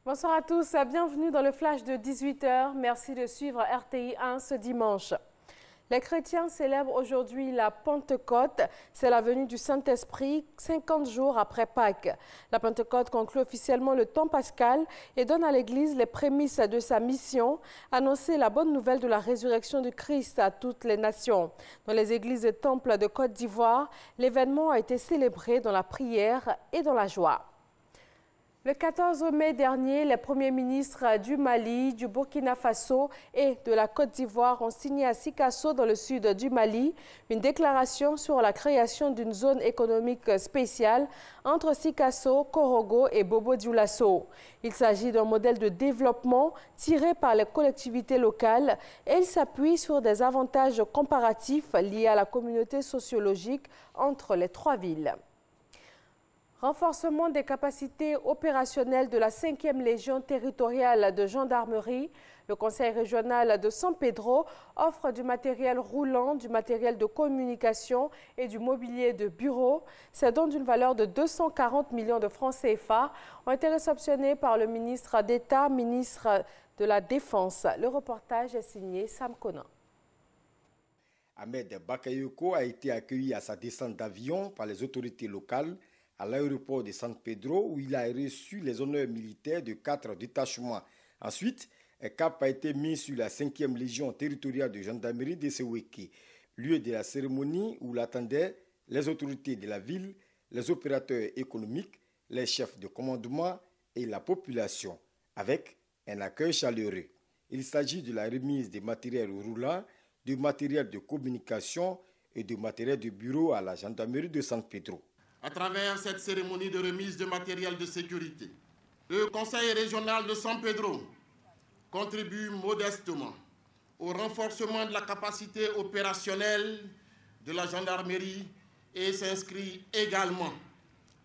Bonsoir à tous, bienvenue dans le flash de 18 h. Merci de suivre RTI 1 ce dimanche. Les chrétiens célèbrent aujourd'hui la Pentecôte. C'est la venue du Saint-Esprit 50 jours après Pâques. La Pentecôte conclut officiellement le temps pascal et donne à l'Église les prémices de sa mission, annoncer la bonne nouvelle de la résurrection du Christ à toutes les nations. Dans les églises et temples de Côte d'Ivoire, l'événement a été célébré dans la prière et dans la joie. Le 14 mai dernier, les premiers ministres du Mali, du Burkina Faso et de la Côte d'Ivoire ont signé à Sikasso, dans le sud du Mali, une déclaration sur la création d'une zone économique spéciale entre Sikasso, Korogo et Bobo-Dioulasso. Il s'agit d'un modèle de développement tiré par les collectivités locales et il s'appuie sur des avantages comparatifs liés à la communauté sociologique entre les trois villes. Renforcement des capacités opérationnelles de la 5e Légion territoriale de gendarmerie. Le Conseil régional de San Pedro offre du matériel roulant, du matériel de communication et du mobilier de bureau. Ces dons d'une valeur de 240 millions de francs CFA ont été réceptionnés par le ministre d'État, ministre de la Défense. Le reportage est signé Sam Conan. Ahmed Bakayoko a été accueilli à sa descente d'avion par les autorités locales à l'aéroport de San Pedro, où il a reçu les honneurs militaires de 4 détachements. Ensuite, un cap a été mis sur la 5e Légion territoriale de gendarmerie de Seweke, lieu de la cérémonie où l'attendaient les autorités de la ville, les opérateurs économiques, les chefs de commandement et la population, avec un accueil chaleureux. Il s'agit de la remise de matériel roulant, de matériel de communication et de matériel de bureau à la gendarmerie de San Pedro. À travers cette cérémonie de remise de matériel de sécurité, le Conseil régional de San Pedro contribue modestement au renforcement de la capacité opérationnelle de la gendarmerie et s'inscrit également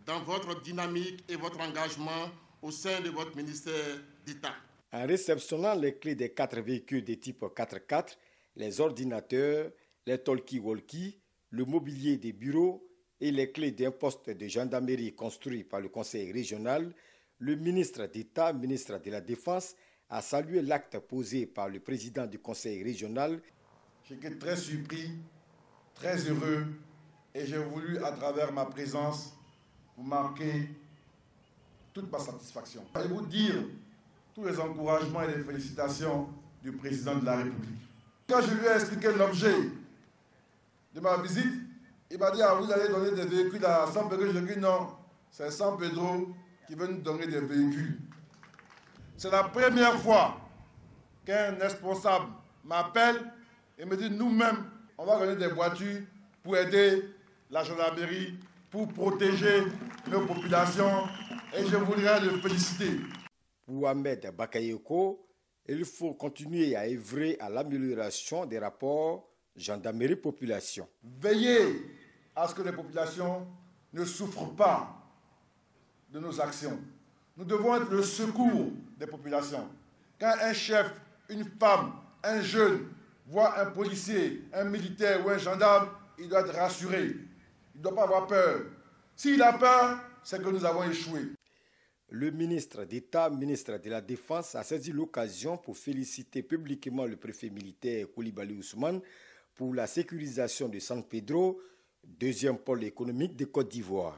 dans votre dynamique et votre engagement au sein de votre ministère d'État. En réceptionnant les clés des 4 véhicules de type 4x4, les ordinateurs, les talkie-walkie, le mobilier des bureaux et les clés d'un poste de gendarmerie construit par le Conseil régional, le ministre d'État, ministre de la Défense, a salué l'acte posé par le président du Conseil régional. J'étais très surpris, très heureux et j'ai voulu, à travers ma présence, vous marquer toute ma satisfaction. Et vous dire tous les encouragements et les félicitations du président de la République. Quand je lui ai expliqué l'objet de ma visite, il m'a dit, vous allez donner des véhicules à San Pedro. Je lui ai dit non, c'est San Pedro qui veut nous donner des véhicules. C'est la première fois qu'un responsable m'appelle et me dit, nous-mêmes, on va donner des voitures pour aider la gendarmerie, pour protéger nos populations. Et je voudrais le féliciter. Pour Ahmed Bakayoko, il faut continuer à œuvrer à l'amélioration des rapports gendarmerie-population. Veillez à ce que les populations ne souffrent pas de nos actions. Nous devons être le secours des populations. Quand un chef, une femme, un jeune voit un policier, un militaire ou un gendarme, il doit être rassuré. Il ne doit pas avoir peur. S'il a peur, c'est que nous avons échoué. Le ministre d'État, ministre de la Défense, a saisi l'occasion pour féliciter publiquement le préfet militaire Coulibaly Ousmane pour la sécurisation de San Pedro, deuxième pôle économique de Côte d'Ivoire.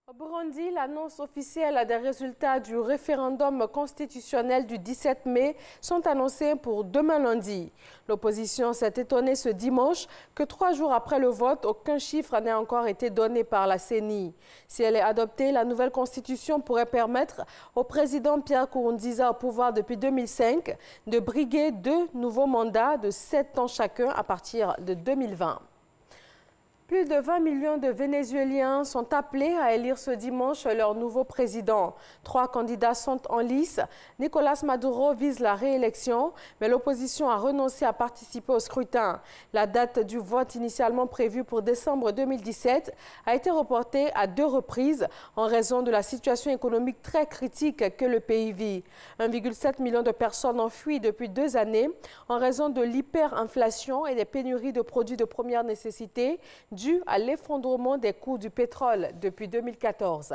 Au Burundi, l'annonce officielle des résultats du référendum constitutionnel du 17 mai sont annoncées pour demain lundi. L'opposition s'est étonnée ce dimanche que 3 jours après le vote, aucun chiffre n'ait encore été donné par la CENI. Si elle est adoptée, la nouvelle constitution pourrait permettre au président Pierre Nkurunziza, au pouvoir depuis 2005, de briguer 2 nouveaux mandats de 7 ans chacun à partir de 2020. Plus de 20 millions de Vénézuéliens sont appelés à élire ce dimanche leur nouveau président. 3 candidats sont en lice. Nicolas Maduro vise la réélection, mais l'opposition a renoncé à participer au scrutin. La date du vote initialement prévue pour décembre 2017 a été reportée à 2 reprises en raison de la situation économique très critique que le pays vit. 1,7 million de personnes ont fui depuis 2 années en raison de l'hyperinflation et des pénuries de produits de première nécessité dû à l'effondrement des coûts du pétrole depuis 2014.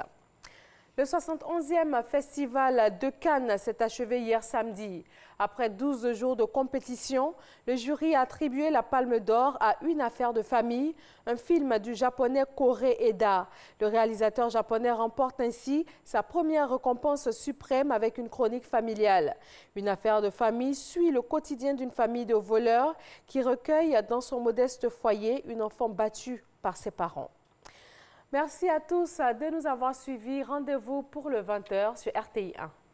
Le 71e festival de Cannes s'est achevé hier samedi. Après 12 jours de compétition, le jury a attribué la Palme d'Or à Une affaire de famille, un film du japonais Kore Eda. Le réalisateur japonais remporte ainsi sa première récompense suprême avec une chronique familiale. Une affaire de famille suit le quotidien d'une famille de voleurs qui recueille dans son modeste foyer une enfant battue par ses parents. Merci à tous de nous avoir suivis. Rendez-vous pour le 20h sur RTI 1.